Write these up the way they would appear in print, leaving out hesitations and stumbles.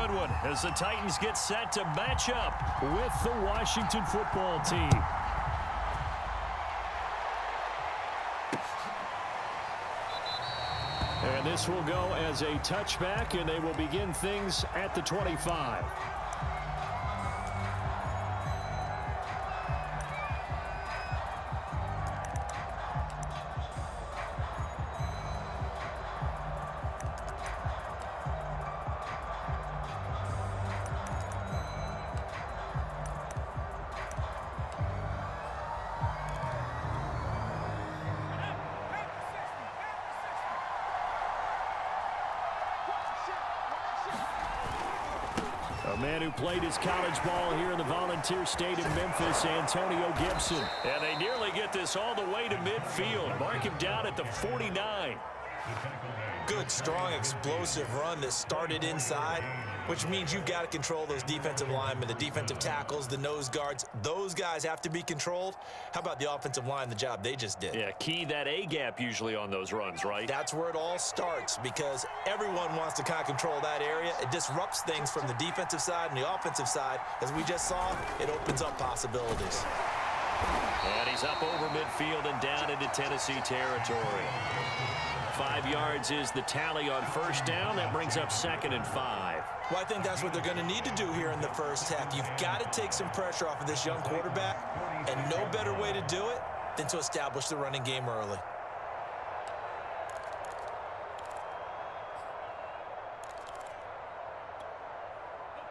good one as the Titans get set to match up with the Washington football team. And this will go as a touchback, and they will begin things at the 25. A man who played his college ball here in the Volunteer State of Memphis, Antonio Gibson. And they nearly get this all the way to midfield. Mark him down at the 49. Good, strong, explosive run that started inside, which means you've got to control those defensive linemen, the defensive tackles, the nose guards. Those guys have to be controlled. How about the offensive line, the job they just did? Yeah, key that A-gap usually on those runs, right? That's where it all starts because everyone wants to kind of control that area. It disrupts things from the defensive side and the offensive side. As we just saw, it opens up possibilities. And he's up over midfield and down into Tennessee territory. 5 yards is the tally on first down. That brings up 2nd and 5. Well, I think that's what they're going to need to do here in the first half. You've got to take some pressure off of this young quarterback, and no better way to do it than to establish the running game early.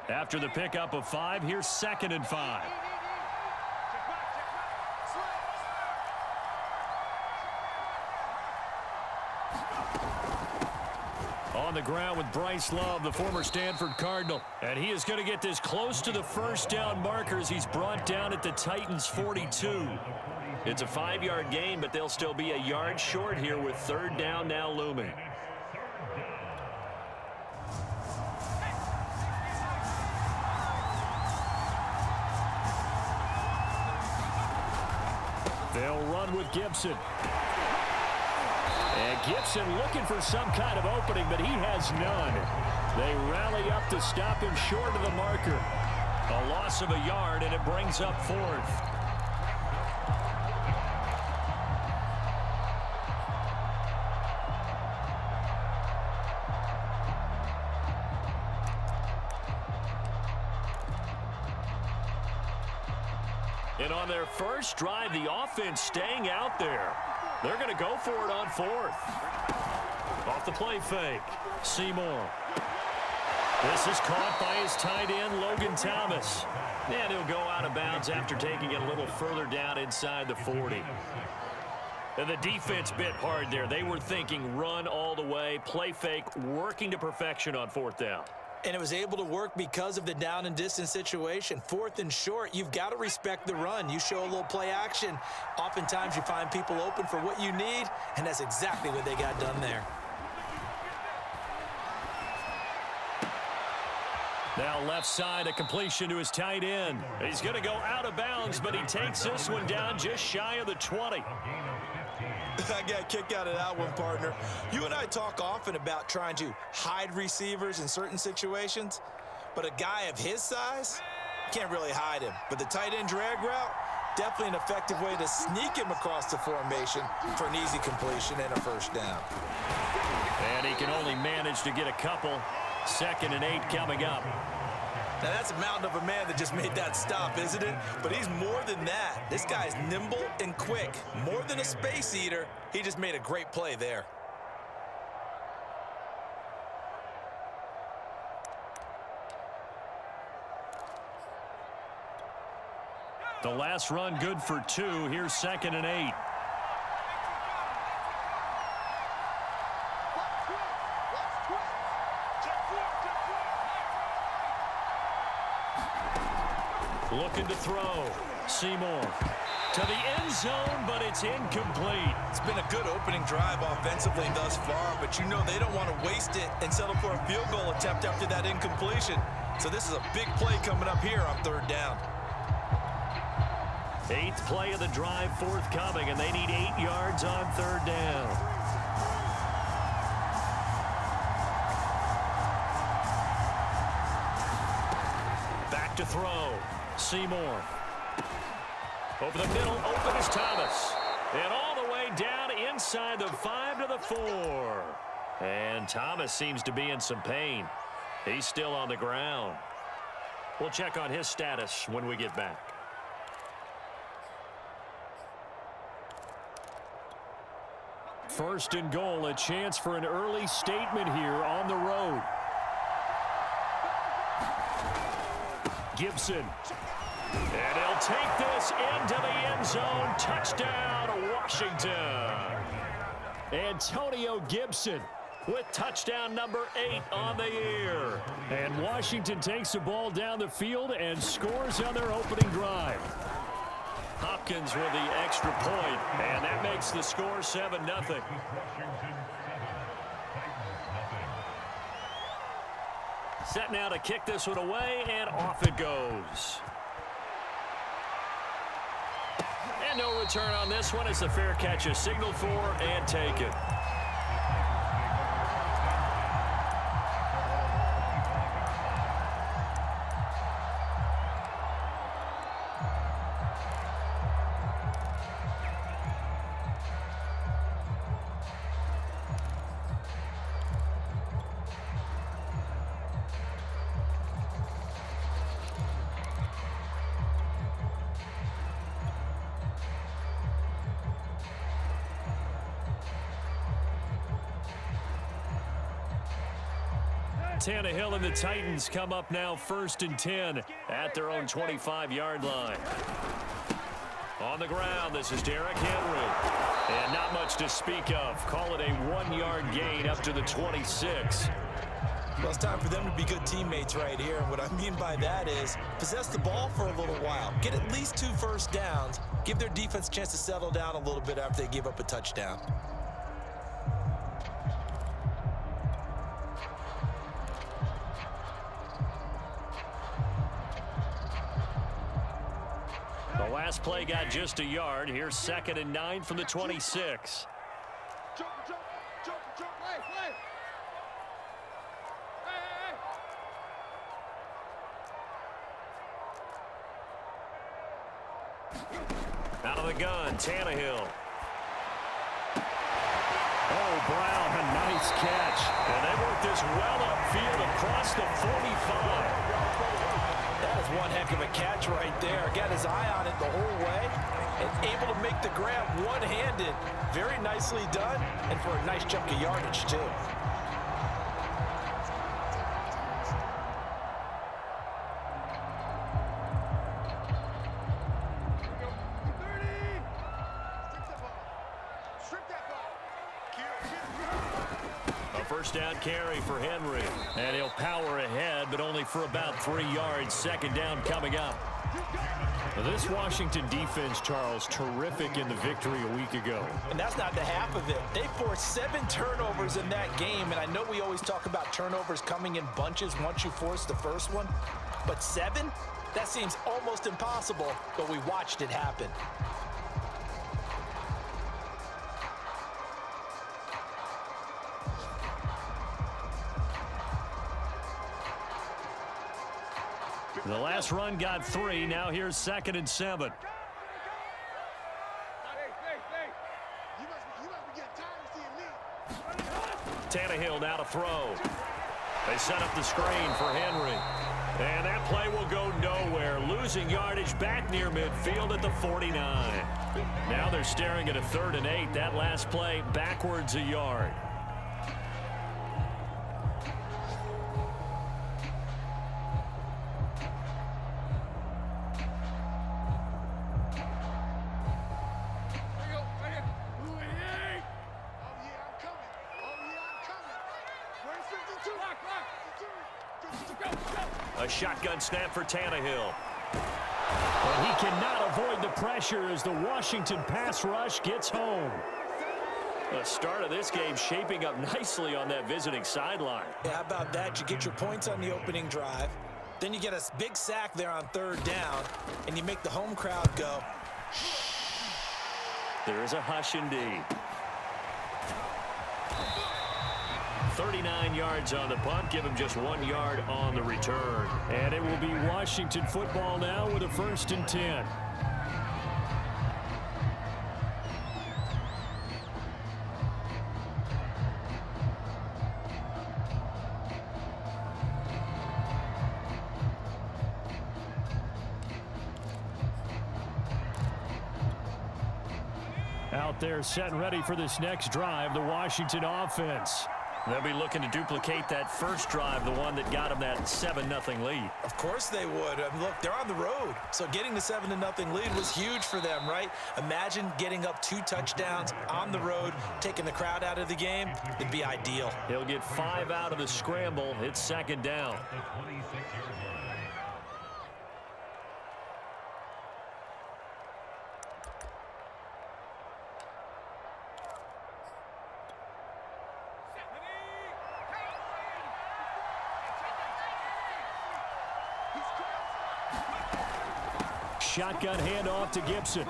After the pickup of 5, here's 2nd and 5. On the ground with Bryce Love, the former Stanford Cardinal. And he is going to get this close to the first down markers. He's brought down at the Titans' 42. It's a 5-yard gain, but they'll still be a yard short here with 3rd down now looming. They'll run with Gibson. And Gibson looking for some kind of opening, but he has none. They rally up to stop him short of the marker. A loss of a yard, and it brings up 4th. And on their first drive, the offense staying out there. They're going to go for it on 4th. Off the play fake. Seymour. This is caught by his tight end, Logan Thomas. And he'll go out of bounds after taking it a little further down inside the 40. And the defense bit hard there. They were thinking run all the way, play fake, working to perfection on 4th down. And it was able to work because of the down and distance situation. 4th and short, you've got to respect the run. You show a little play action. Oftentimes you find people open for what you need, and that's exactly what they got done there. Now left side, a completion to his tight end. He's going to go out of bounds, but he takes this one down just shy of the 20. I got a kick out of that one, partner. You and I talk often about trying to hide receivers in certain situations, but a guy of his size can't really hide him. But the tight end drag route, definitely an effective way to sneak him across the formation for an easy completion and a first down. And he can only manage to get a couple. 2nd and 8 coming up. Now, that's a mountain of a man that just made that stop, isn't it? But he's more than that. This guy's nimble and quick. More than a space eater, he just made a great play there. The last run good for 2. Here's 2nd and 8. Looking to throw. Seymour to the end zone, but it's incomplete. It's been a good opening drive offensively thus far, but you know they don't want to waste it and settle for a field goal attempt after that incompletion. So this is a big play coming up here on 3rd down. 8th play of the drive forthcoming, and they need 8 yards on 3rd down. back to throw. Seymour. Over the middle, open is Thomas. And all the way down inside the 5 to the 4. And Thomas seems to be in some pain. He's still on the ground. We'll check on his status when we get back. First and goal, a chance for an early statement here on the road. Gibson. And he'll take this into the end zone. Touchdown, Washington. Antonio Gibson with touchdown number 8 on the year. And Washington takes the ball down the field and scores on their opening drive. Hopkins with the extra point, and that makes the score 7-0. Set now to kick this one away, and off it goes. And no return on this one as the fair catch is signaled for and taken. Tannehill and the Titans come up now 1st and 10 at their own 25-yard line. On the ground, this is Derrick Henry. And not much to speak of. Call it a 1-yard gain up to the 26. Well, it's time for them to be good teammates right here. And what I mean by that is possess the ball for a little while. Get at least 2 first downs. Give their defense a chance to settle down a little bit after they give up a touchdown. The last play got just a yard. Here's 2nd and 9 from the 26. Out of the gun, Tannehill. Oh, Brown, a nice catch. And they work this well upfield across the 45. That is one heck of a catch right there. Got his eye on it the whole way and able to make the grab one-handed. Very nicely done, and for a nice chunk of yardage, too. First down carry for Henry. And he'll power ahead, but only for about 3 yards. 2nd down coming up. This Washington defense, Charles, terrific in the victory a week ago. And that's not the half of it. They forced 7 turnovers in that game, and I know we always talk about turnovers coming in bunches once you force the first one. But 7? That seems almost impossible, but we watched it happen. The last run got 3. Now here's 2nd and 7. Tannehill now to throw. They set up the screen for Henry. And that play will go nowhere. Losing yardage back near midfield at the 49. Now they're staring at a 3rd and 8. That last play backwards a yard. A shotgun snap for Tannehill. And he cannot avoid the pressure as the Washington pass rush gets home. The start of this game shaping up nicely on that visiting sideline. Yeah, how about that? You get your points on the opening drive. Then you get a big sack there on 3rd down, and you make the home crowd go. There is a hush indeed. 39 yards on the punt, give him just 1 yard on the return. And it will be Washington football now with a 1st and 10. Out there set and ready for this next drive, the Washington offense. They'll be looking to duplicate that first drive, the one that got them that 7-0 lead. Of course they would. I mean, look, they're on the road. So getting the 7-0 lead was huge for them, right? Imagine getting up 2 touchdowns on the road, taking the crowd out of the game. It'd be ideal. He'll get 5 out of the scramble. It's 2nd down. Shotgun handoff to Gibson.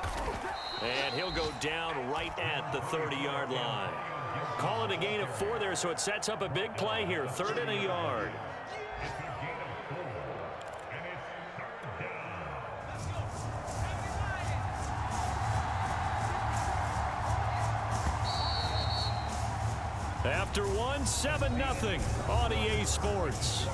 And he'll go down right at the 30-yard line. Call it a gain of 4 there, so it sets up a big play here. 3rd and a yard. After 1, 7-0 on EA Sports.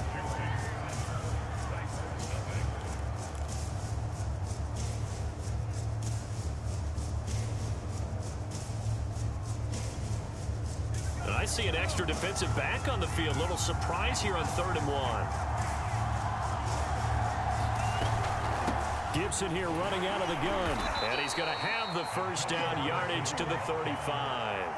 I see an extra defensive back on the field. Little surprise here on 3rd and 1. Gibson here running out of the gun. And he's going to have the 1st down, yardage to the 35.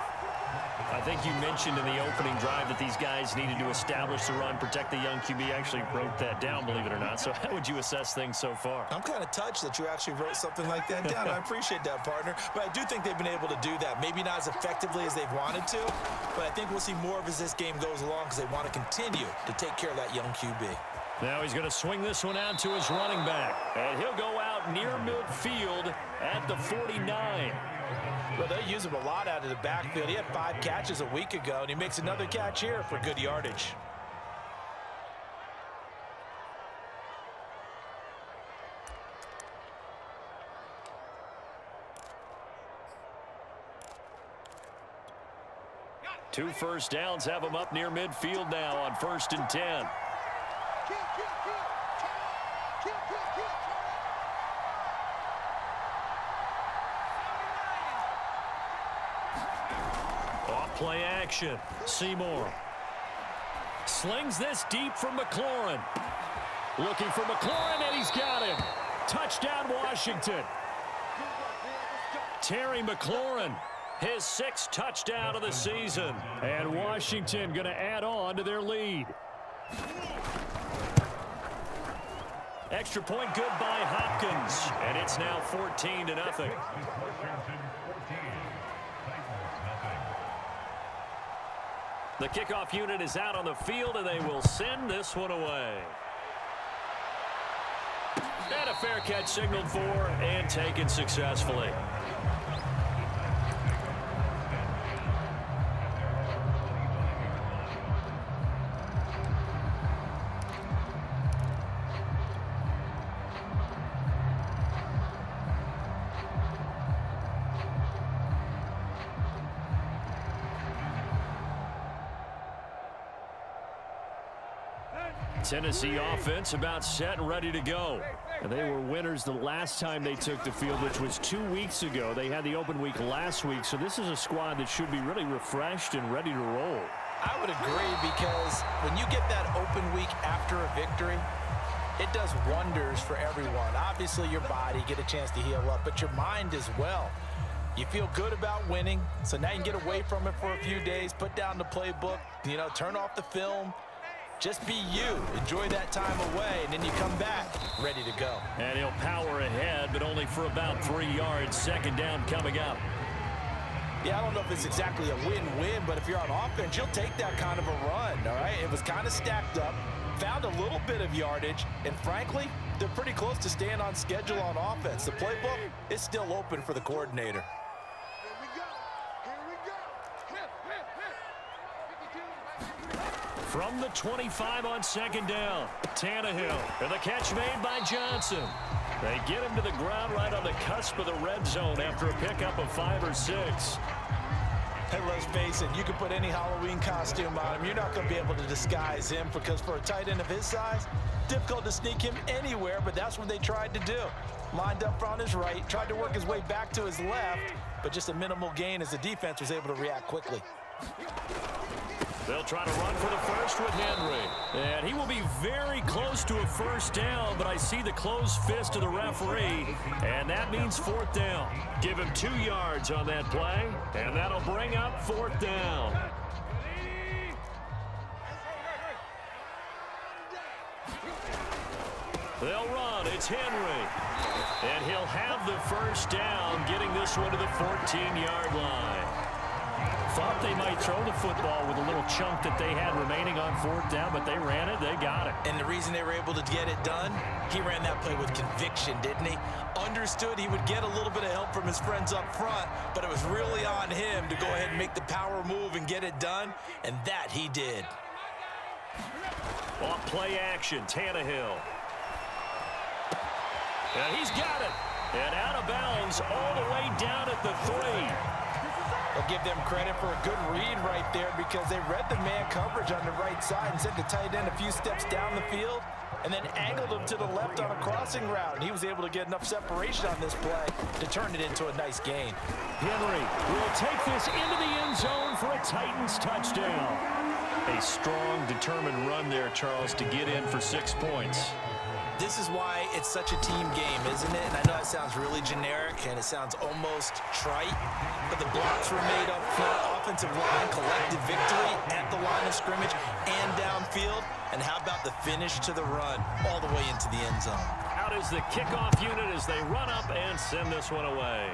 I think you mentioned in the opening drive that these guys needed to establish the run, protect the young QB. I actually wrote that down, believe it or not. So how would you assess things so far? I'm kind of touched that you actually wrote something like that down. I appreciate that, partner. But I do think they've been able to do that. Maybe not as effectively as they've wanted to, but I think we'll see more of as this game goes along because they want to continue to take care of that young QB. Now he's going to swing this one out to his running back. And he'll go out near midfield at the 49. Well, they use him a lot out of the backfield. He had 5 catches a week ago, and he makes another catch here for good yardage. Two 1st downs have him up near midfield now on 1st and 10. Play action. Seymour slings this deep from McLaurin. Looking for McLaurin, and he's got him. Touchdown, Washington. Terry McLaurin, his 6th touchdown of the season. And Washington going to add on to their lead. Extra point good by Hopkins. And it's now 14-0. The kickoff unit is out on the field, and they will send this one away. And a fair catch signaled for and taken successfully. Tennessee offense about set and ready to go. And they were winners the last time they took the field, which was 2 weeks ago. They had the open week last week, so this is a squad that should be really refreshed and ready to roll. I would agree, because when you get that open week after a victory, it does wonders for everyone. Obviously, your body, get a chance to heal up, but your mind as well. You feel good about winning, so now you can get away from it for a few days, put down the playbook, turn off the film. Just be you. Enjoy that time away, and then you come back ready to go. And he'll power ahead, but only for about 3 yards. 2nd down coming up. Yeah, I don't know if it's exactly a win-win, but if you're on offense, you'll take that kind of a run, all right? It was kind of stacked up, found a little bit of yardage, and frankly, they're pretty close to staying on schedule on offense. The playbook is still open for the coordinator. From the 25 on second down, Tannehill. And the catch made by Johnson. They get him to the ground right on the cusp of the red zone after a pickup of 5 or 6. Hey, let's face it, you can put any Halloween costume on him. You're not going to be able to disguise him because for a tight end of his size, difficult to sneak him anywhere, but that's what they tried to do. Lined up on his right, tried to work his way back to his left, but just a minimal gain as the defense was able to react quickly. They'll try to run for the first with Henry. And he will be very close to a first down, but I see the closed fist of the referee, and that means 4th down. Give him 2 yards on that play, and that'll bring up 4th down. They'll run. It's Henry. And he'll have the first down, getting this one to the 14-yard line. Thought they might throw the football with a little chunk that they had remaining on 4th down, but they ran it, they got it. And the reason they were able to get it done, he ran that play with conviction, didn't he? Understood he would get a little bit of help from his friends up front, but it was really on him to go ahead and make the power move and get it done, and that he did. Off play action, Tannehill. And he's got it. And out of bounds all the way down at the 3. I'll give them credit for a good read right there because they read the man coverage on the right side and sent the tight end a few steps down the field and then angled him to the left on a crossing route. And he was able to get enough separation on this play to turn it into a nice gain. Henry will take this into the end zone for a Titans touchdown. A strong, determined run there, Charles, to get in for 6 points. This is why it's such a team game, isn't it? And I know it sounds really generic and it sounds almost trite, but the blocks were made up front, offensive line, collective victory at the line of scrimmage and downfield. And how about the finish to the run all the way into the end zone? Out is the kickoff unit as they run up and send this one away.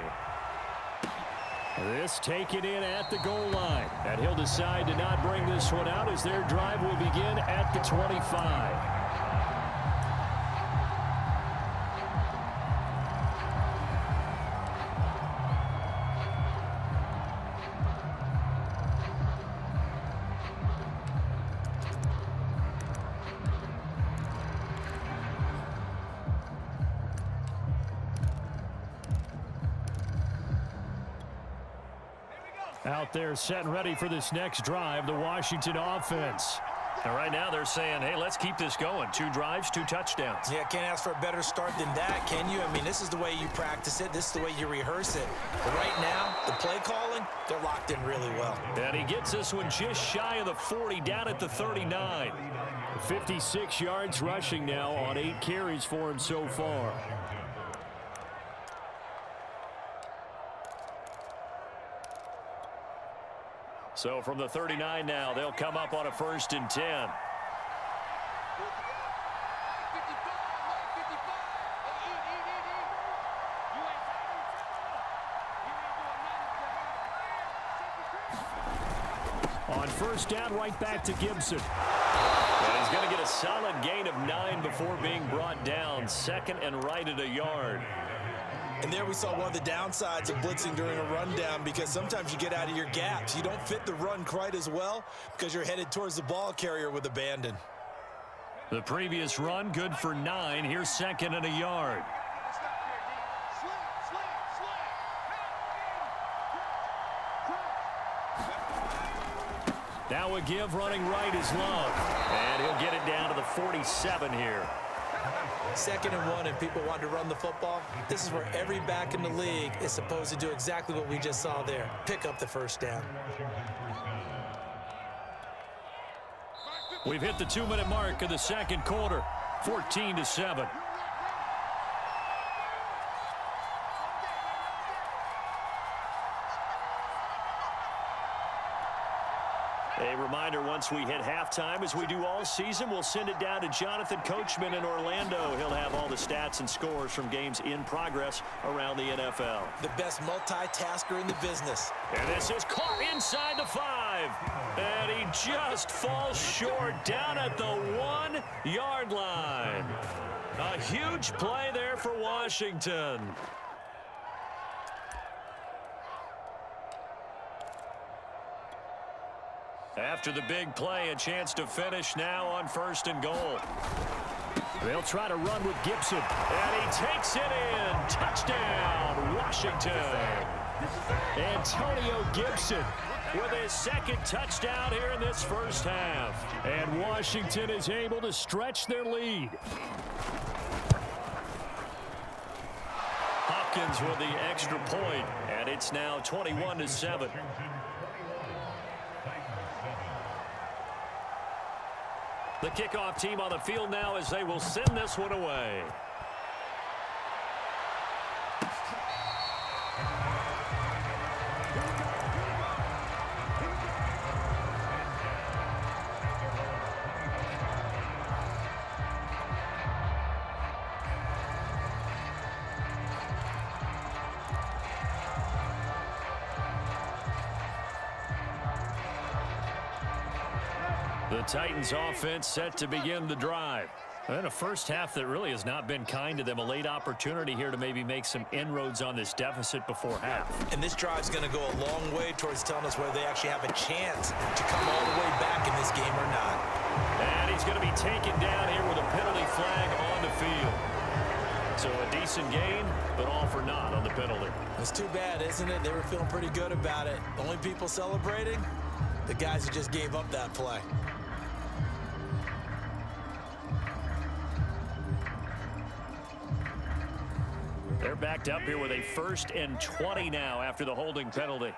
This taken in at the goal line. And he'll decide to not bring this one out as their drive will begin at the 25. Out there set and ready for this next drive, the Washington offense. And right now they're saying, hey, let's keep this going. 2 drives, 2 touchdowns. Yeah, can't ask for a better start than that, can you? I mean, this is the way you practice it. This is the way you rehearse it. But right now, the play calling, they're locked in really well. And he gets this one just shy of the 40, down at the 39. 56 yards rushing now on 8 carries for him so far. So from the 39 now, they'll come up on a 1st and 10. On 1st down, right back to Gibson. And he's going to get a solid gain of 9 before being brought down. 2nd and right at a yard. And there we saw one of the downsides of blitzing during a rundown because sometimes you get out of your gaps. You don't fit the run quite as well because you're headed towards the ball carrier with abandon. The previous run, good for 9. Here's 2nd and a yard. Now a give running right is Love. And he'll get it down to the 47 here. 2nd and 1 and people want to run the football. This is where every back in the league is supposed to do exactly what we just saw there. Pick up the 1st down. We've hit the 2-minute mark of the 2nd quarter. 14-7. A reminder, once we hit halftime, as we do all season, we'll send it down to Jonathan Coachman in Orlando. He'll have all the stats and scores from games in progress around the NFL. The best multitasker in the business. And this is caught inside the 5. And he just falls short down at the 1-yard line. A huge play there for Washington. After the big play, a chance to finish now on 1st and goal. They'll try to run with Gibson. And he takes it in. Touchdown, Washington. Antonio Gibson with his 2nd touchdown here in this first half. And Washington is able to stretch their lead. Hopkins with the extra point, and it's now 21-7. The kickoff team on the field now as they will send this one away. The Titans offense set to begin the drive. And a first half that really has not been kind to them. A late opportunity here to maybe make some inroads on this deficit before half. And this drive's going to go a long way towards telling us whether they actually have a chance to come all the way back in this game or not. And he's going to be taken down here with a penalty flag on the field. So a decent gain, but all for naught on the penalty. It's too bad, isn't it? They were feeling pretty good about it. The only people celebrating, the guys who just gave up that play. They're backed up here with a 1st and 20 now after the holding penalty.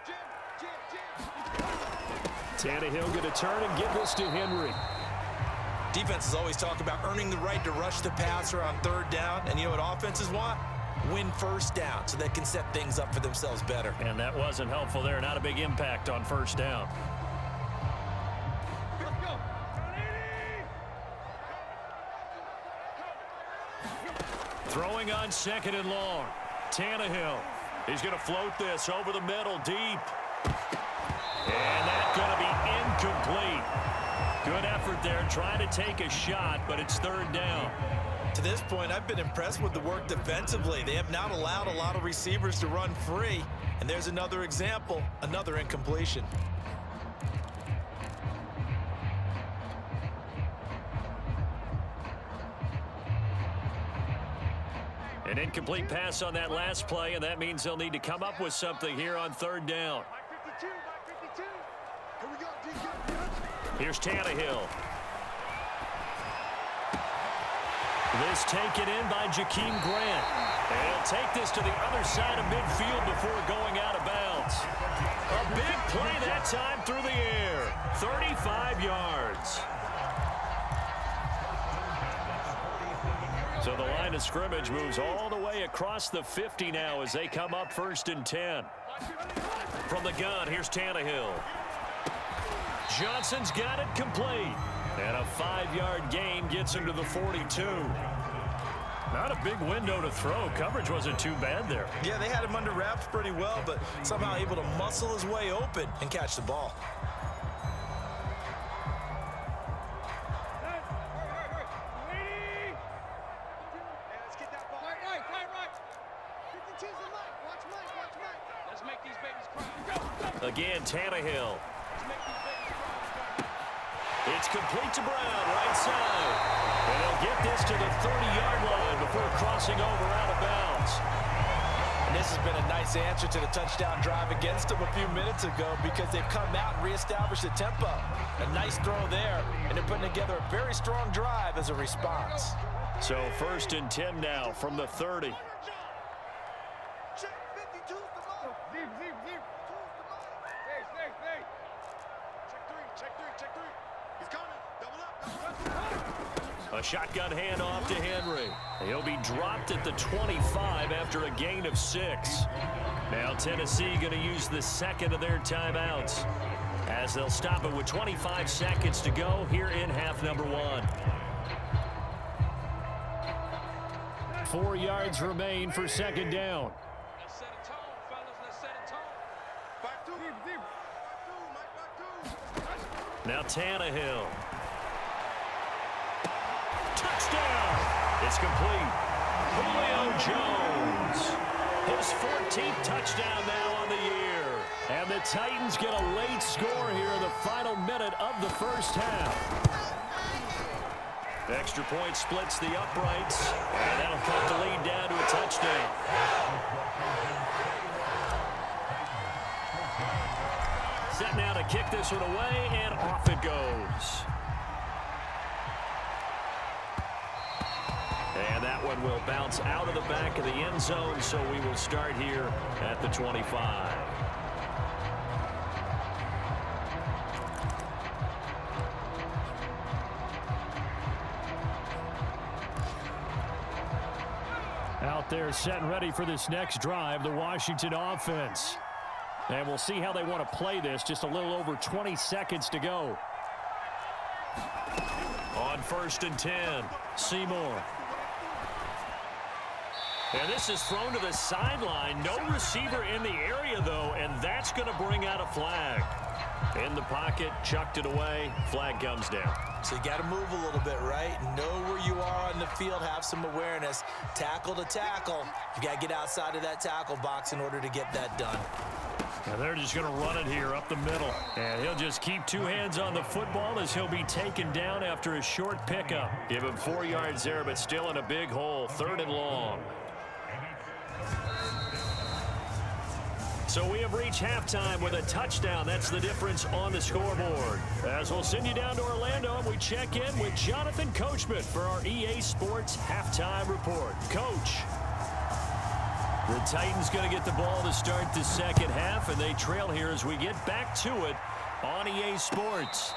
Tannehill going to turn and give this to Henry. Defenses always talk about earning the right to rush the passer on 3rd down. And you know what offenses want? Win 1st down so they can set things up for themselves better. And that wasn't helpful there. Not a big impact on 1st down. Throwing on 2nd and long. Tannehill. He's going to float this over the middle deep. And that's going to be incomplete. Good effort there trying to take a shot, but it's 3rd down. To this point, I've been impressed with the work defensively. They have not allowed a lot of receivers to run free. And there's another example, another incompletion. An incomplete pass on that last play, and that means they'll need to come up with something here on 3rd down. Here's Tannehill. This taken in by Jakeem Grant. And he'll take this to the other side of midfield before going out of bounds. A big play that time through the air. 35 yards. So the line of scrimmage moves all the way across the 50 now as they come up 1st and 10. From the gun, here's Tannehill. Johnson's got it complete. And a 5-yard gain gets him to the 42. Not a big window to throw. Coverage wasn't too bad there. Yeah, they had him under wraps pretty well, but somehow able to muscle his way open and catch the ball. Again, Tannehill. It's complete to Brown, right side. And he'll get this to the 30-yard line before crossing over out of bounds. And this has been a nice answer to the touchdown drive against them a few minutes ago because they've come out and reestablished the tempo. A nice throw there, and they're putting together a very strong drive as a response. So 1st and 10 now from the 30. A shotgun handoff to Henry. He'll be dropped at the 25 after a gain of 6. Now Tennessee going to use the 2nd of their timeouts as they'll stop it with 25 seconds to go here in half number 1. 4 yards remain for 2nd down. Now Tannehill. Touchdown! It's complete. Julio Jones. His 14th touchdown now on the year. And the Titans get a late score here in the final minute of the first half. Extra point splits the uprights, and that'll cut the lead down to a touchdown. Set now to kick this one away, and off it goes. And that one will bounce out of the back of the end zone, so we will start here at the 25. Out there set and ready for this next drive, the Washington offense. And we'll see how they want to play this. Just a little over 20 seconds to go. On 1st and 10, Seymour. And this is thrown to the sideline. No receiver in the area, though, and that's going to bring out a flag. In the pocket, chucked it away. Flag comes down. So you got to move a little bit, right? Know where you are on the field, have some awareness. Tackle to tackle. You got to get outside of that tackle box in order to get that done. Now they're just going to run it here up the middle. And he'll just keep two hands on the football as he'll be taken down after a short pickup. Give him 4 yards there, but still in a big hole. 3rd and long. So we have reached halftime with a touchdown. That's the difference on the scoreboard. As we'll send you down to Orlando, and we check in with Jonathan Coachman for our EA Sports Halftime Report. Coach. The Titans going to get the ball to start the second half, and they trail here as we get back to it on EA Sports.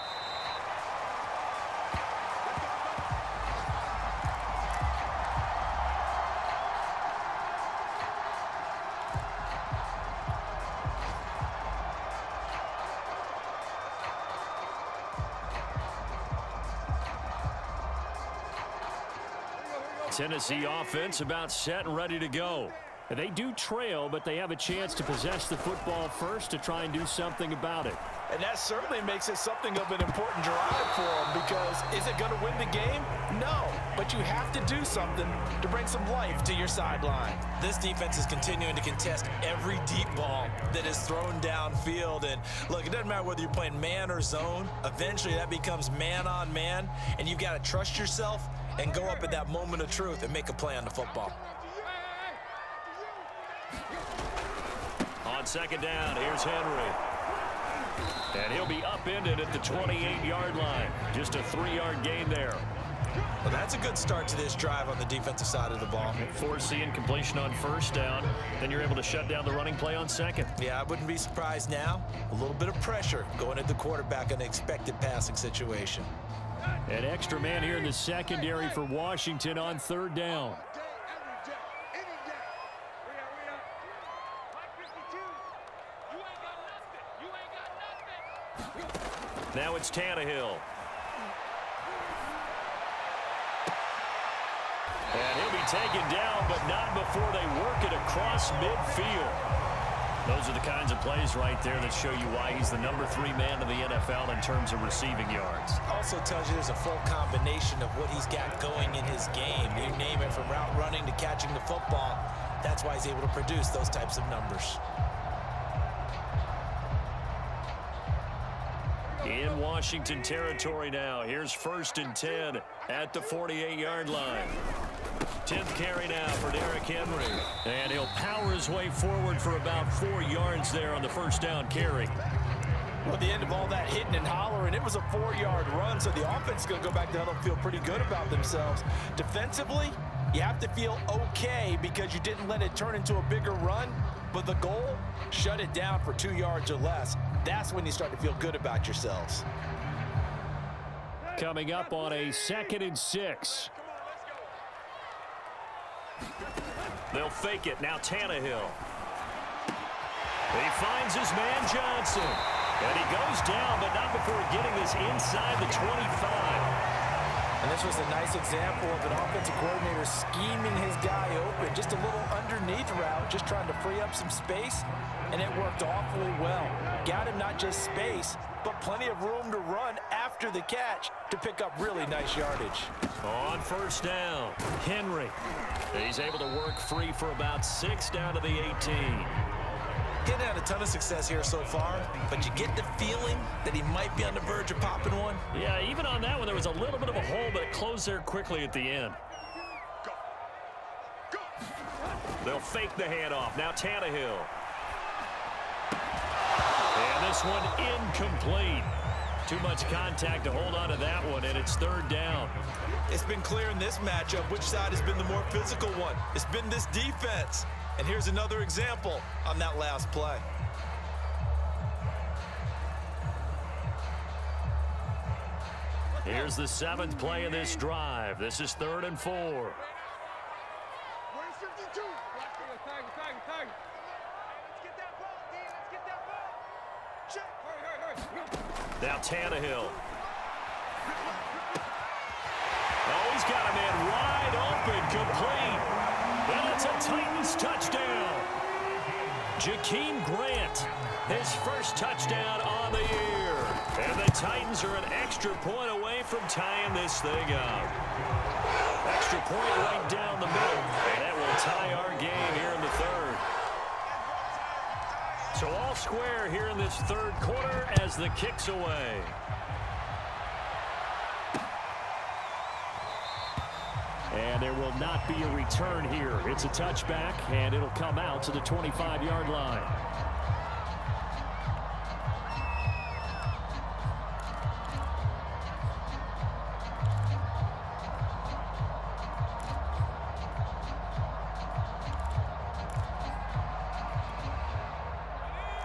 Tennessee offense about set and ready to go. They do trail, but they have a chance to possess the football first to try and do something about it. And that certainly makes it something of an important drive for them, because is it going to win the game? No, but you have to do something to bring some life to your sideline. This defense is continuing to contest every deep ball that is thrown downfield. And look, it doesn't matter whether you're playing man or zone. Eventually that becomes man on man, and you've got to trust yourself and go up at that moment of truth and make a play on the football. On 2nd down, here's Henry. And he'll be upended at the 28-yard line. Just a 3-yard gain there. Well, that's a good start to this drive on the defensive side of the ball. Forcing completion on 1st down. Then you're able to shut down the running play on 2nd. Yeah, I wouldn't be surprised now. A little bit of pressure going at the quarterback in an expected passing situation. An extra man here in the secondary for Washington on 3rd down. Now it's Tannehill. And he'll be taken down, but not before they work it across midfield. Those are the kinds of plays right there that show you why he's the number 3 man in the NFL in terms of receiving yards. Also tells you there's a full combination of what he's got going in his game. You name it, from route running to catching the football. That's why he's able to produce those types of numbers. In Washington territory now. Here's 1st and 10 at the 48-yard line. 10th carry now for Derrick Henry. And he'll power his way forward for about 4 yards there on the 1st down carry. Well, at the end of all that hitting and hollering, it was a 4-yard run, so the offense is going to go back down and feel pretty good about themselves. Defensively, you have to feel okay because you didn't let it turn into a bigger run, but the goal, shut it down for 2 yards or less. That's when you start to feel good about yourselves. Coming up on a 2nd and 6. They'll fake it. Now Tannehill. He finds his man Johnson. And he goes down, but not before getting this inside the 25. And this was a nice example of an offensive coordinator scheming his guy open. Just a little underneath route, just trying to free up some space, and it worked awfully well. Got him not just space, but plenty of room to run after the catch to pick up really nice yardage. On 1st down, Henry. He's able to work free for about 6 down to the 18. getting had a ton of success here so far, but you get the feeling that he might be on the verge of popping one. Yeah, even on that one, there was a little bit of a hole, but it closed there quickly at the end. They'll fake the handoff. Now Tannehill. And this one incomplete. Too much contact to hold on to that one, and it's third down. It's been clear in this matchup which side has been the more physical one. It's been this defense. And here's another example on that last play. Here's the 7th play of this drive. This is 3rd and 4. Now Tannehill. Oh, he's got a man wide open, complete. And it's a Titans touchdown. Jakeem Grant, his first touchdown on the year. And the Titans are an extra point away from tying this thing up. Extra point right down the middle. And that will tie our game here in the 3rd. So all square here in this 3rd quarter as the kick's away. And there will not be a return here. It's a touchback, and it'll come out to the 25-yard line.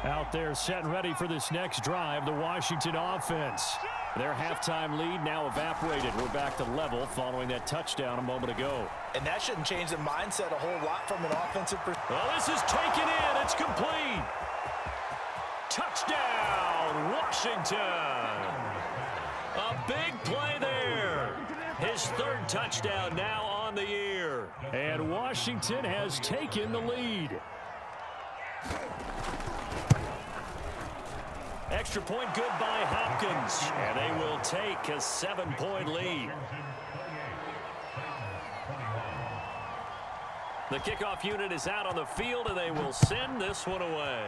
Out there set and ready for this next drive, the Washington offense. Their halftime lead now evaporated. We're back to level following that touchdown a moment ago. And that shouldn't change the mindset a whole lot from an offensive perspective. Well, this is taken in. It's complete. Touchdown, Washington. A big play there. His 3rd touchdown now on the year. And Washington has taken the lead. Extra point good by Hopkins, and they will take a 7-point lead. The kickoff unit is out on the field, and they will send this one away.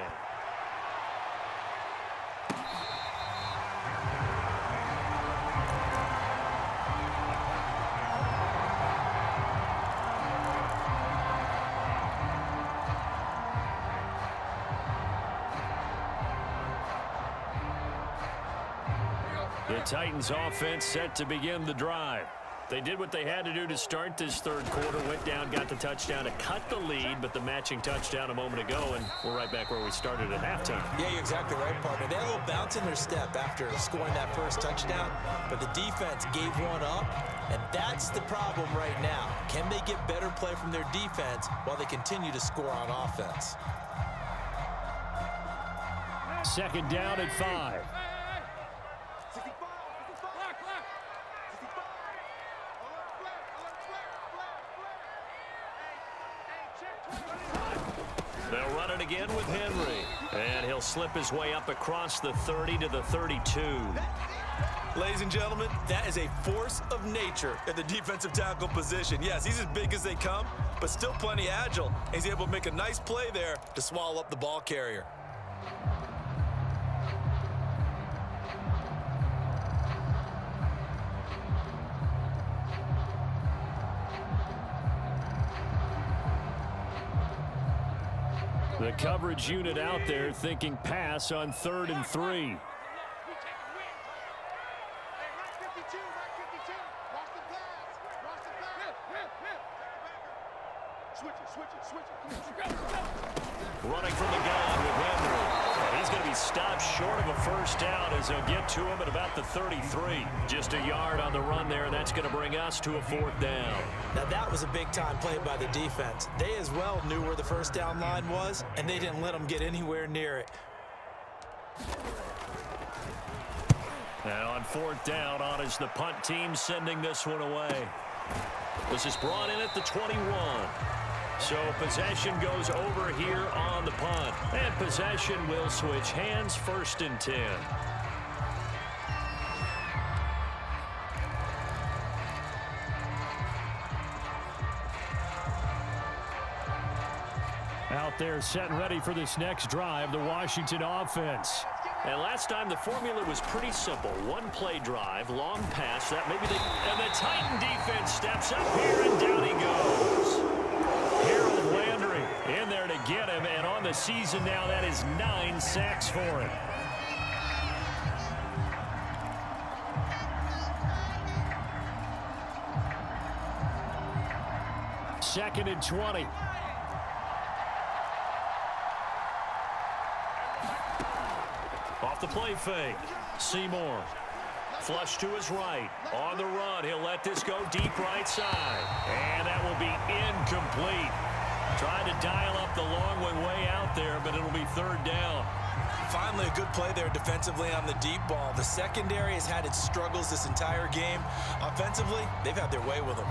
The Titans offense set to begin the drive. They did what they had to do to start this 3rd quarter, went down, got the touchdown to cut the lead, but the matching touchdown a moment ago, and we're right back where we started at halftime. Yeah, you're exactly right, partner. They had a little bounce in their step after scoring that first touchdown, but the defense gave one up, and that's the problem right now. Can they get better play from their defense while they continue to score on offense? 2nd down at 5. They'll run it again with Henry. And he'll slip his way up across the 30 to the 32. Ladies and gentlemen, that is a force of nature at the defensive tackle position. Yes, he's as big as they come, but still plenty agile. He's able to make a nice play there to swallow up the ball carrier. The coverage unit out there thinking pass on 3rd and 3. Running from the gun with Henry. And he's going to be stopped short of a first down as they'll get to him at about the 33. Just a yard on the run there, and that's going to bring us to a 4th down. Now that was a big-time play by the defense. They as well knew where the first down line was, and they didn't let them get anywhere near it. Now on 4th down, on is the punt team sending this one away. This is brought in at the 21. So possession goes over here on the punt. And possession will switch hands, 1st and 10. Out there set and ready for this next drive, the Washington offense. And last time the formula was pretty simple. One play drive, long pass, that maybe they... And the Titan defense steps up here, and down he goes. Harold Landry in there to get him, and on the season now, that is 9 sacks for him. Second and 20. Off the play fake. Seymour. Flush to his right. On the run. He'll let this go deep right side. And that will be incomplete. Trying to dial up the long one way out there, but it'll be third down. Finally, a good play there defensively on the deep ball. The secondary has had its struggles this entire game. Offensively, they've had their way with them.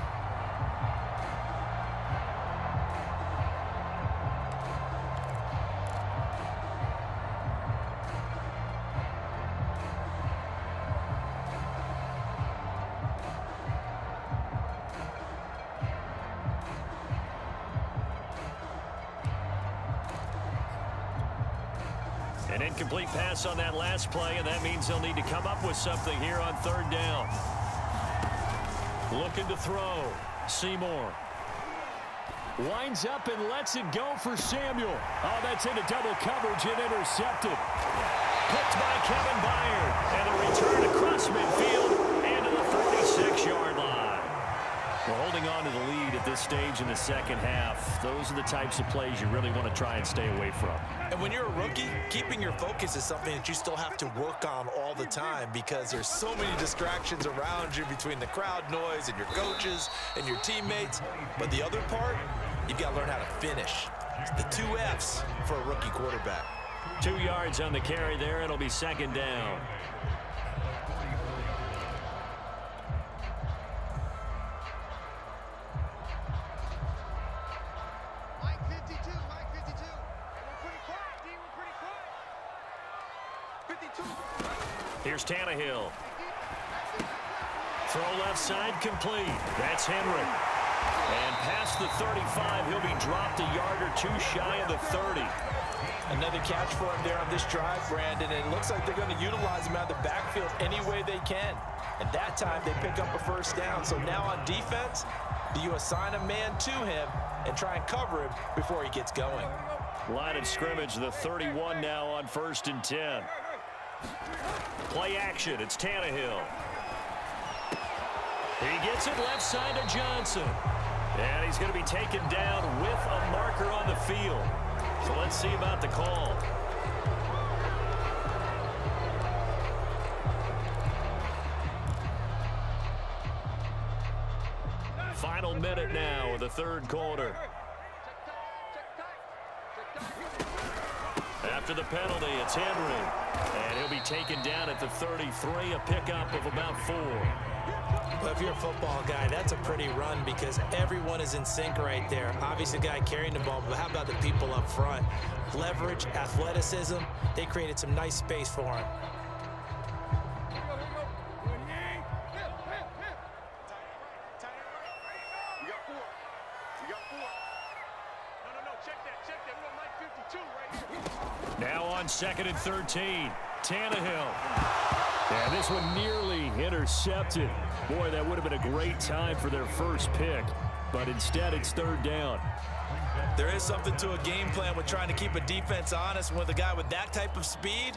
An incomplete pass on that last play, and that means they'll need to come up with something here on third down. Looking to throw. Seymour. Winds up and lets it go for Samuel. Oh, that's into double coverage and intercepted. Picked by Kevin Byard. And a return across midfield and to the 46-yard line. We're holding on to the lead at this stage in the second half. Those are the types of plays you really want to try and stay away from. And when you're a rookie, keeping your focus is something that you still have to work on all the time because there's so many distractions around you between the crowd noise and your coaches and your teammates. But the other part, you've got to learn how to finish. It's the 2 F's for a rookie quarterback. 2 yards on the carry there. It'll be second down. Here's Tannehill. Throw left side complete. That's Henry. And past the 35, he'll be dropped a yard or 2 shy of the 30. Another catch for him there on this drive, Brandon. And it looks like they're going to utilize him out of the backfield any way they can. And that time they pick up a first down. So now on defense, do you assign a man to him and try and cover him before he gets going? Line of scrimmage, the 31 now on 1st and 10. Play action, it's Tannehill. He gets it left side to Johnson. And he's going to be taken down with a marker on the field. So let's see about the call. Final minute now of the third quarter. After the penalty, it's Henry. And he'll be taken down at the 33, a pickup of about 4. Well, if you're a football guy, that's a pretty run because everyone is in sync right there. Obviously, the guy carrying the ball, but how about the people up front? Leverage, athleticism, they created some nice space for him. Now on 2nd and 13, Tannehill. And this one nearly intercepted. Boy, that would have been a great time for their first pick, but instead it's third down. There is something to a game plan with trying to keep a defense honest. And with a guy with that type of speed,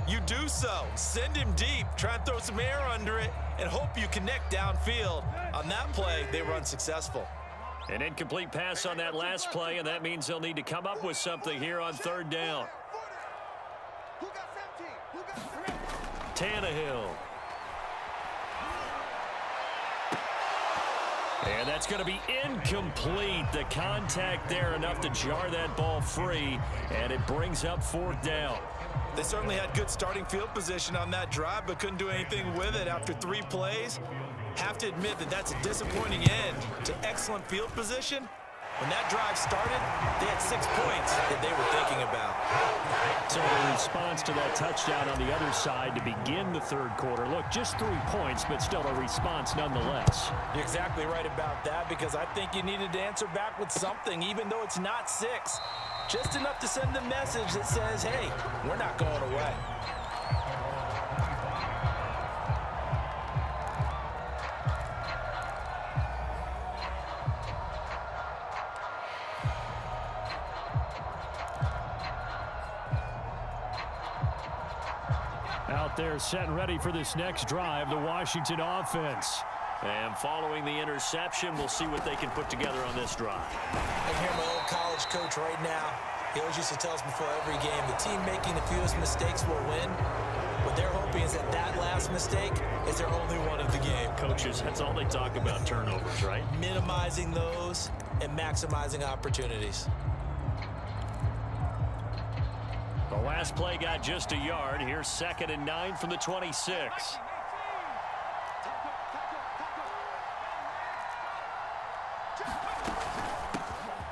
you do so. Send him deep, try and throw some air under it, and hope you connect downfield. On that play, they were unsuccessful. An incomplete pass on that last play, and that means they'll need to come up with something here on third down. Tannehill. And that's going to be incomplete. The contact there enough to jar that ball free, and it brings up 4th down. They certainly had good starting field position on that drive, but couldn't do anything with it after 3 plays. Have to admit that that's a disappointing end to excellent field position. When that drive started, they had 6 points that they were thinking about. So the response to that touchdown on the other side to begin the third quarter. Look, just 3 points, but still a response nonetheless. You're exactly right about that because I think you needed to answer back with something, even though it's not 6. Just enough to send a message that says, hey, we're not going away. Out there set and ready for this next drive, the Washington offense. And following the interception, we'll see what they can put together on this drive. I hear my old college coach right now. He always used to tell us before every game, the team making the fewest mistakes will win. What they're hoping is that that last mistake is their only one of the game. Coaches, that's all they talk about, turnovers, right? Minimizing those and maximizing opportunities. The last play got just a yard. Here's 2nd and 9 from the 26.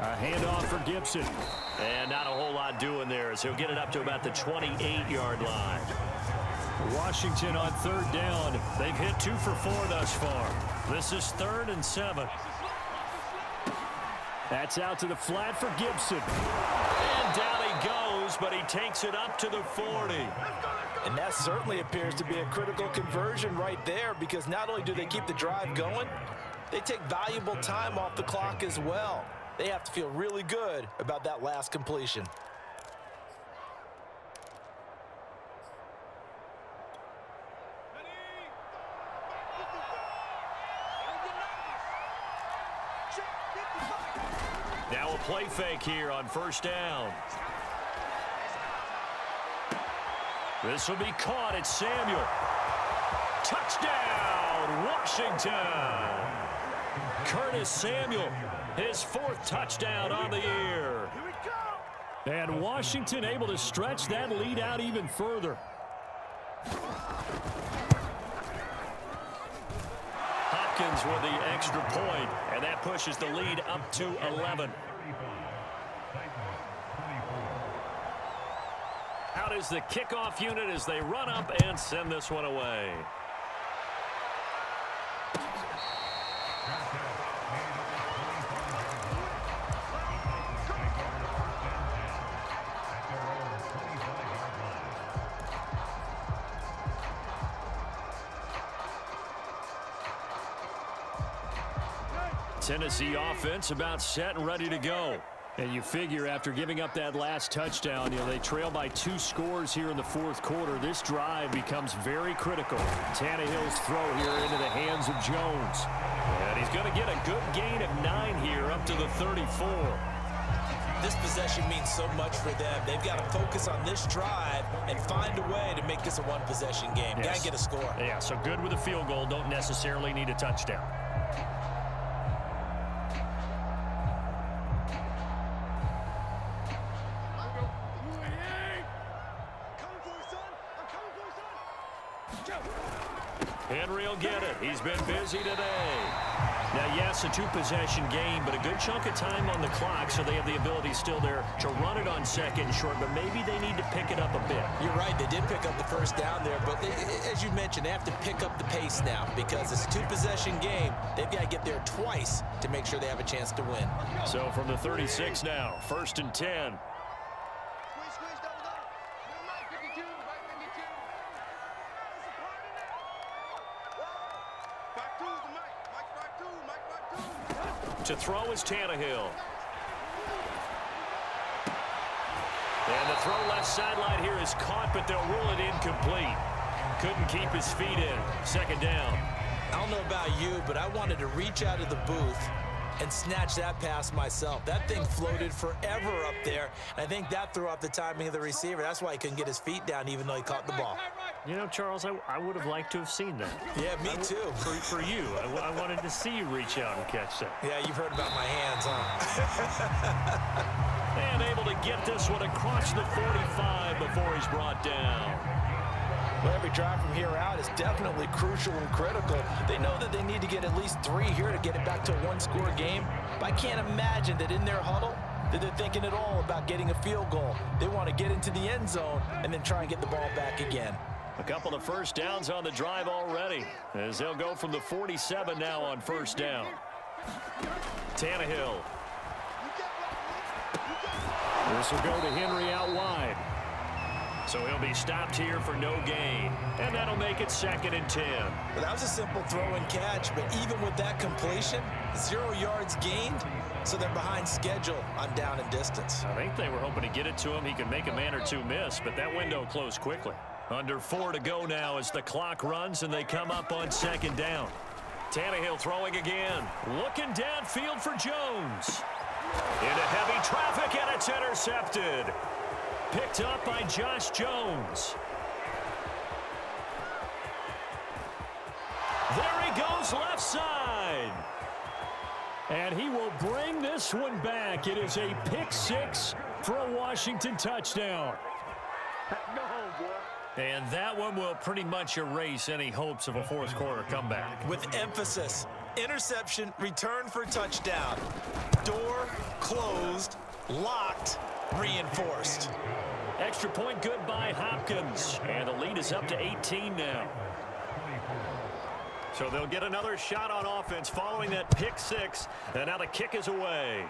A handoff for Gibson. And not a whole lot doing there as he'll get it up to about the 28-yard line. Washington on 3rd down. They've hit 2 for 4 thus far. This is 3rd and 7. That's out to the flat for Gibson. And down he goes, but he takes it up to the 40. And that certainly appears to be a critical conversion right there, because not only do they keep the drive going, they take valuable time off the clock as well. They have to feel really good about that last completion. Now a play fake here on 1st down. This will be caught. It's Samuel. Touchdown, Washington. Curtis Samuel, his 4th touchdown on the year. And Washington able to stretch that lead out even further. Hopkins with the extra point, and that pushes the lead up to 11. Out is the kickoff unit as they run up and send this one away. Tennessee offense about set and ready to go. And you figure after giving up that last touchdown, they trail by 2 scores here in the 4th quarter. This drive becomes very critical. Tannehill's throw here into the hands of Jones. And he's going to get a good gain of 9 here up to the 34. This possession means so much for them. They've got to focus on this drive and find a way to make this a one-possession game. Yes. Got to get a score. Yeah, so good with a field goal. Don't necessarily need a touchdown. Henry will get it. He's been busy today. Now, yes, a 2-possession game, but a good chunk of time on the clock, so they have the ability still there to run it on 2nd and short, but maybe they need to pick it up a bit. You're right. They did pick up the 1st down there, but as you mentioned, they have to pick up the pace now because it's a 2-possession game. They've got to get there twice to make sure they have a chance to win. So from the 36 now, 1st and 10. To throw is Tannehill. And the throw left sideline here is caught, but they'll rule it incomplete. Couldn't keep his feet in. 2nd down. I don't know about you, but I wanted to reach out of the booth and snatch that pass myself. That thing floated forever up there, and I think that threw off the timing of the receiver. That's why he couldn't get his feet down even though he caught the ball. You know, Charles, I would have liked to have seen that. Yeah, me too. For you. I wanted to see you reach out and catch that. Yeah, you've heard about my hands, huh? And able to get this one across the 45 before he's brought down. Well, every drive from here out is definitely crucial and critical. They know that they need to get at least 3 here to get it back to a 1-score game. But I can't imagine that in their huddle that they're thinking at all about getting a field goal. They want to get into the end zone and then try and get the ball back again. A couple of 1st downs on the drive already, as they'll go from the 47 now on 1st down. Tannehill. This will go to Henry out wide. So he'll be stopped here for no gain. And that'll make it 2nd and 10. Well, that was a simple throw and catch, but even with that completion, 0 yards gained, so they're behind schedule on down and distance. I think they were hoping to get it to him. He could make a man or two miss, but that window closed quickly. Under 4 to go now as the clock runs and they come up on 2nd down. Tannehill throwing again. Looking downfield for Jones. Into heavy traffic, and it's intercepted. Picked up by Josh Jones. There he goes left side. And he will bring this one back. It is a pick 6 for a Washington touchdown. And that one will pretty much erase any hopes of a fourth quarter comeback. With emphasis, interception, return for touchdown. Door closed, locked, reinforced. Extra point good by Hopkins. And the lead is up to 18 now. So they'll get another shot on offense following that pick 6. And now the kick is away.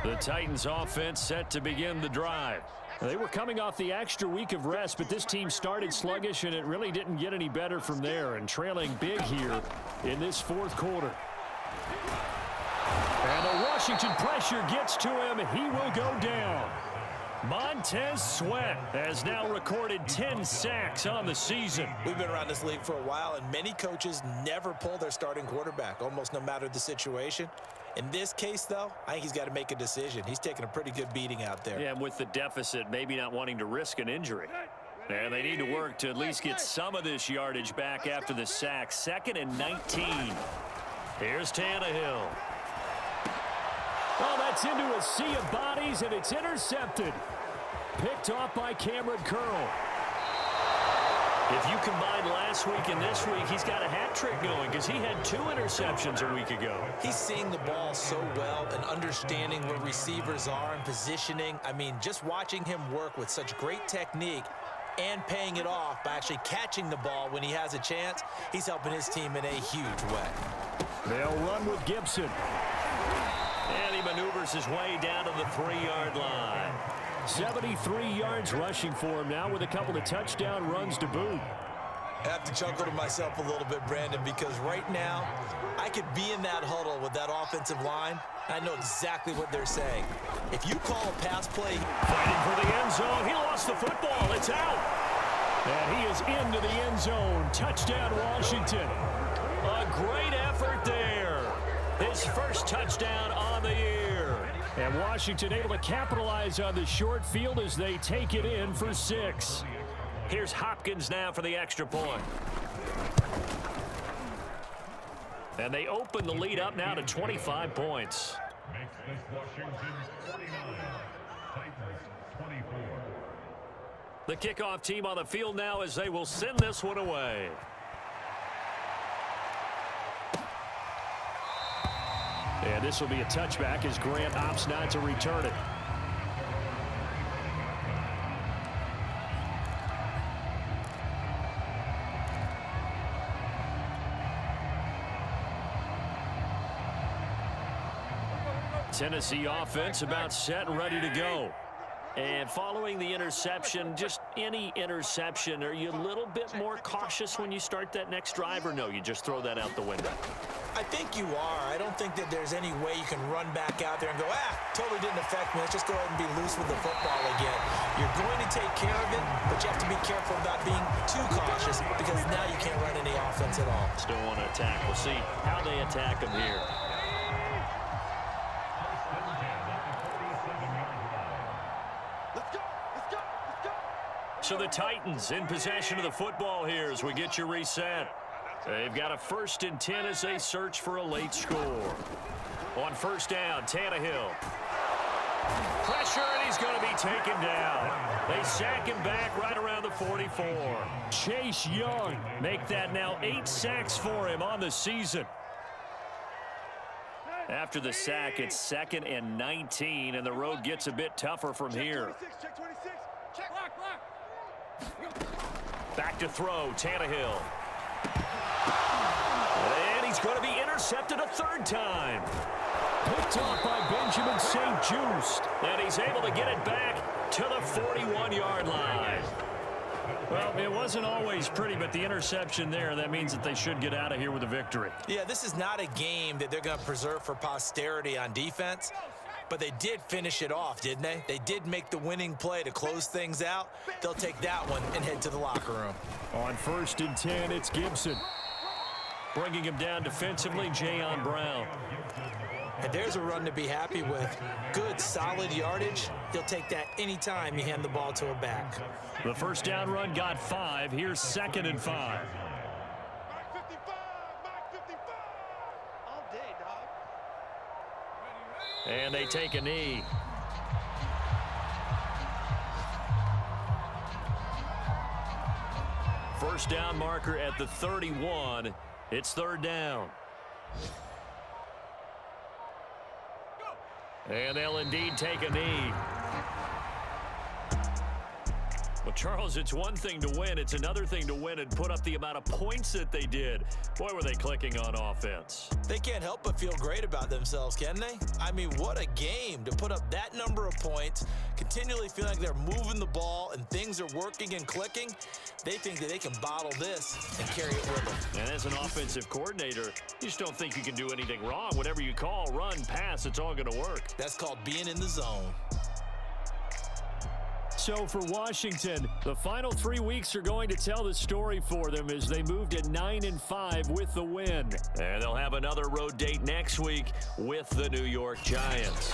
The Titans offense set to begin the drive. They were coming off the extra week of rest, but this team started sluggish, and it really didn't get any better from there, and trailing big here in this fourth quarter. And the Washington pressure gets to him. He will go down. Montez Sweat has now recorded 10 sacks on the season. We've been around this league for a while, and many coaches never pull their starting quarterback, almost no matter the situation. In this case, though, I think he's got to make a decision. He's taking a pretty good beating out there. Yeah, and with the deficit, maybe not wanting to risk an injury. And they need to work to at least get some of this yardage back after the sack. 2nd and 19. Here's Tannehill. Oh, that's into a sea of bodies, and it's intercepted. Picked off by Cameron Curl. If you combine last week and this week, he's got a hat trick going because he had 2 interceptions a week ago. He's seeing the ball so well and understanding where receivers are and positioning. I mean, just watching him work with such great technique and paying it off by actually catching the ball when he has a chance, he's helping his team in a huge way. They'll run with Gibson. And he maneuvers his way down to the 3-yard line. 73 yards rushing for him now with a couple of touchdown runs to boot. I have to chuckle to myself a little bit, Brandon, because right now I could be in that huddle with that offensive line. I know exactly what they're saying. If you call a pass play, fighting for the end zone, he lost the football. It's out. And he is into the end zone. Touchdown, Washington. A great effort there. His first touchdown on the year. And Washington able to capitalize on the short field as they take it in for 6. Here's Hopkins now for the extra point. And they open the lead up now to 25 points. The kickoff team on the field now as they will send this one away. And this will be a touchback as Grant opts not to return it. Tennessee offense about set and ready to go. And following the interception, just any interception, are you a little bit more cautious when you start that next drive, or no, you just throw that out the window? I think you are. I don't think that there's any way you can run back out there and go, totally didn't affect me. Let's just go ahead and be loose with the football again. You're going to take care of it, but you have to be careful about being too cautious because now you can't run any offense at all. Still want to attack. We'll see how they attack them here. So the Titans in possession of the football here as we get you reset. They've got a 1st and 10 as they search for a late score. On 1st down, Tannehill. Pressure, and he's going to be taken down. They sack him back right around the 44. Chase Young make that now 8 sacks for him on the season. After the sack, it's 2nd and 19, and the road gets a bit tougher from here. Back to throw, Tannehill. And he's going to be intercepted a 3rd time. Picked off by Benjamin St. Just. And he's able to get it back to the 41-yard line. Well, it wasn't always pretty, but the interception there, that means that they should get out of here with a victory. Yeah, this is not a game that they're going to preserve for posterity on defense, but they did finish it off, didn't they? They did make the winning play to close things out. They'll take that one and head to the locker room. On 1st and 10, it's Gibson. Bringing him down defensively, Jayon Brown. And there's a run to be happy with. Good, solid yardage. He'll take that anytime you hand the ball to a back. The 1st down run got 5. Here's 2nd and 5. And they take a knee. First down marker at the 31. It's 3rd down. And they'll indeed take a knee. Well, Charles, it's one thing to win. It's another thing to win and put up the amount of points that they did. Boy, were they clicking on offense. They can't help but feel great about themselves, can they? I mean, what a game to put up that number of points, continually feeling like they're moving the ball and things are working and clicking. They think that they can bottle this and carry it with them. And as an offensive coordinator, you just don't think you can do anything wrong. Whatever you call, run, pass, it's all going to work. That's called being in the zone. So for Washington, the final 3 weeks are going to tell the story for them as they move to 9-5 with the win. And they'll have another road date next week with the New York Giants.